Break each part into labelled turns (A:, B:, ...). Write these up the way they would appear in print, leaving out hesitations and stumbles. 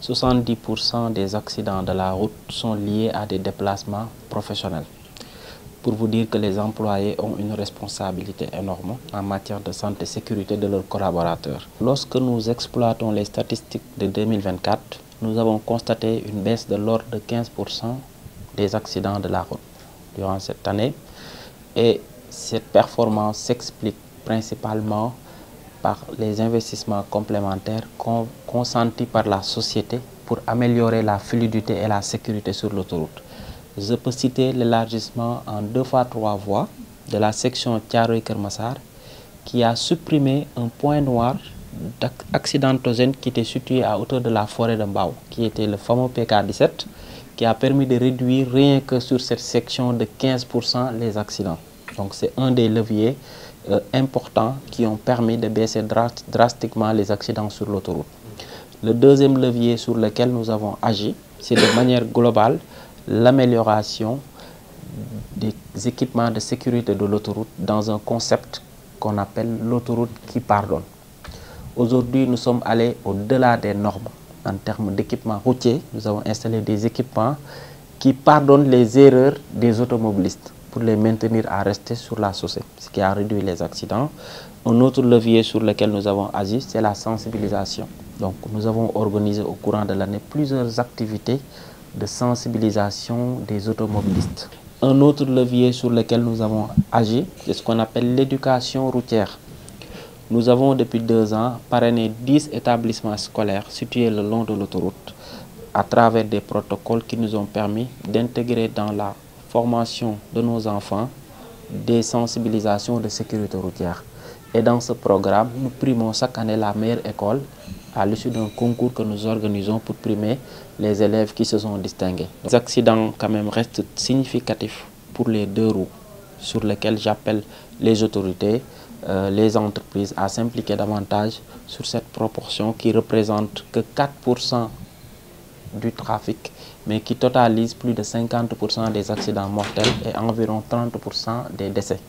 A: 70% des accidents de la route sont liés à des déplacements professionnels. Pour vous dire que les employés ont une responsabilité énorme en matière de santé et sécurité de leurs collaborateurs. Lorsque nous exploitons les statistiques de 2024, nous avons constaté une baisse de l'ordre de 15% des accidents de la route durant cette année. Et cette performance s'explique principalement par les investissements complémentaires consentis par la société pour améliorer la fluidité et la sécurité sur l'autoroute. Je peux citer l'élargissement en 2 fois 3 voies de la section Thiaroye-Keur Massar qui a supprimé un point noir accidentogène qui était situé à hauteur de la forêt de Mbao, qui était le fameux PK17, qui a permis de réduire rien que sur cette section de 15% les accidents. Donc c'est un des leviers importants qui ont permis de baisser drastiquement les accidents sur l'autoroute. Le deuxième levier sur lequel nous avons agi, c'est de manière globale l'amélioration des équipements de sécurité de l'autoroute dans un concept qu'on appelle l'autoroute qui pardonne. Aujourd'hui, nous sommes allés au-delà des normes. En termes d'équipement routier, nous avons installé des équipements qui pardonnent les erreurs des automobilistes pour les maintenir à rester sur la chaussée, ce qui a réduit les accidents. Un autre levier sur lequel nous avons agi, c'est la sensibilisation. Donc, nous avons organisé au courant de l'année plusieurs activités de sensibilisation des automobilistes. Un autre levier sur lequel nous avons agi, c'est ce qu'on appelle l'éducation routière. Nous avons depuis 2 ans parrainé 10 établissements scolaires situés le long de l'autoroute à travers des protocoles qui nous ont permis d'intégrer dans la formation de nos enfants des sensibilisations de sécurité routière. Et dans ce programme, nous primons chaque année la meilleure école à l'issue d'un concours que nous organisons pour primer les élèves qui se sont distingués. Les accidents quand même restent significatifs pour les 2 roues sur lesquels j'appelle les autorités, les entreprises à s'impliquer davantage sur cette proportion qui représente que 4% du trafic, mais qui totalise plus de 50% des accidents mortels et environ 30% des décès.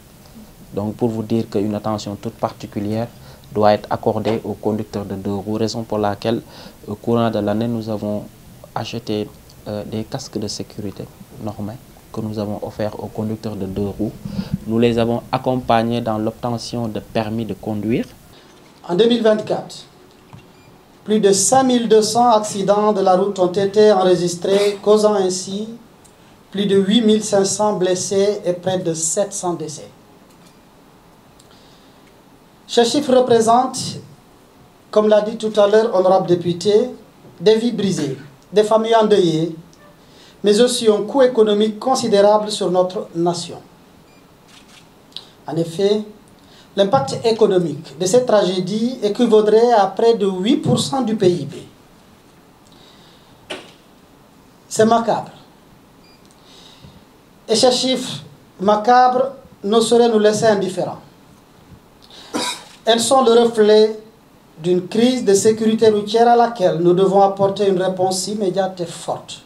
A: Donc pour vous dire qu'une attention toute particulière doit être accordée aux conducteurs de 2 roues, raison pour laquelle au courant de l'année nous avons acheté des casques de sécurité normés que nous avons offerts aux conducteurs de 2 roues. Nous les avons accompagnés dans l'obtention de permis de conduire.
B: En 2024, plus de 5200 accidents de la route ont été enregistrés, causant ainsi plus de 8500 blessés et près de 700 décès. Ces chiffres représentent, comme l'a dit tout à l'heure honorable député, des vies brisées, des familles endeuillées, mais aussi un coût économique considérable sur notre nation. En effet, l'impact économique de cette tragédie équivaudrait à près de 8% du PIB. C'est macabre. Et ces chiffres macabres ne sauraient nous laisser indifférents. Elles sont le reflet d'une crise de sécurité routière à laquelle nous devons apporter une réponse immédiate et forte.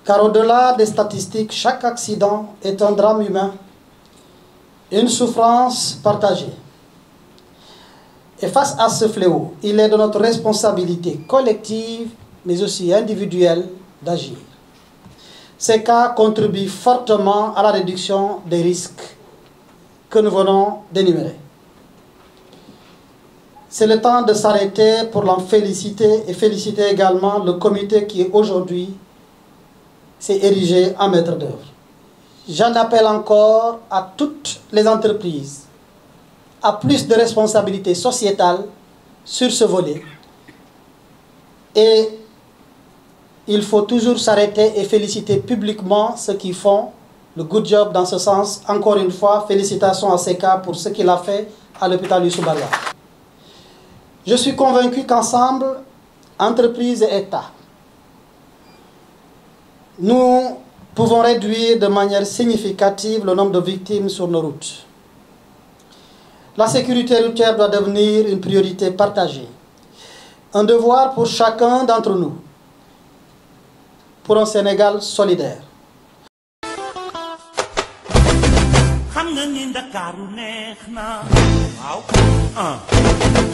B: Car au-delà des statistiques, chaque accident est un drame humain, une souffrance partagée. Et face à ce fléau, il est de notre responsabilité collective, mais aussi individuelle, d'agir. Ces cas contribuent fortement à la réduction des risques que nous venons d'énumérer. C'est le temps de s'arrêter pour l'en féliciter et féliciter également le comité qui aujourd'hui s'est érigé en maître d'œuvre. J'en appelle encore à toutes les entreprises à plus de responsabilité sociétale sur ce volet. Et il faut toujours s'arrêter et féliciter publiquement ceux qui font le good job dans ce sens. Encore une fois, félicitations à Seka pour ce qu'il a fait à l'hôpital Youssou Barga. Je suis convaincu qu'ensemble, entreprises et État, nous pouvons réduire de manière significative le nombre de victimes sur nos routes. La sécurité routière doit devenir une priorité partagée, un devoir pour chacun d'entre nous, pour un Sénégal solidaire.
C: xam nga ni Ndakaaru neex na waaw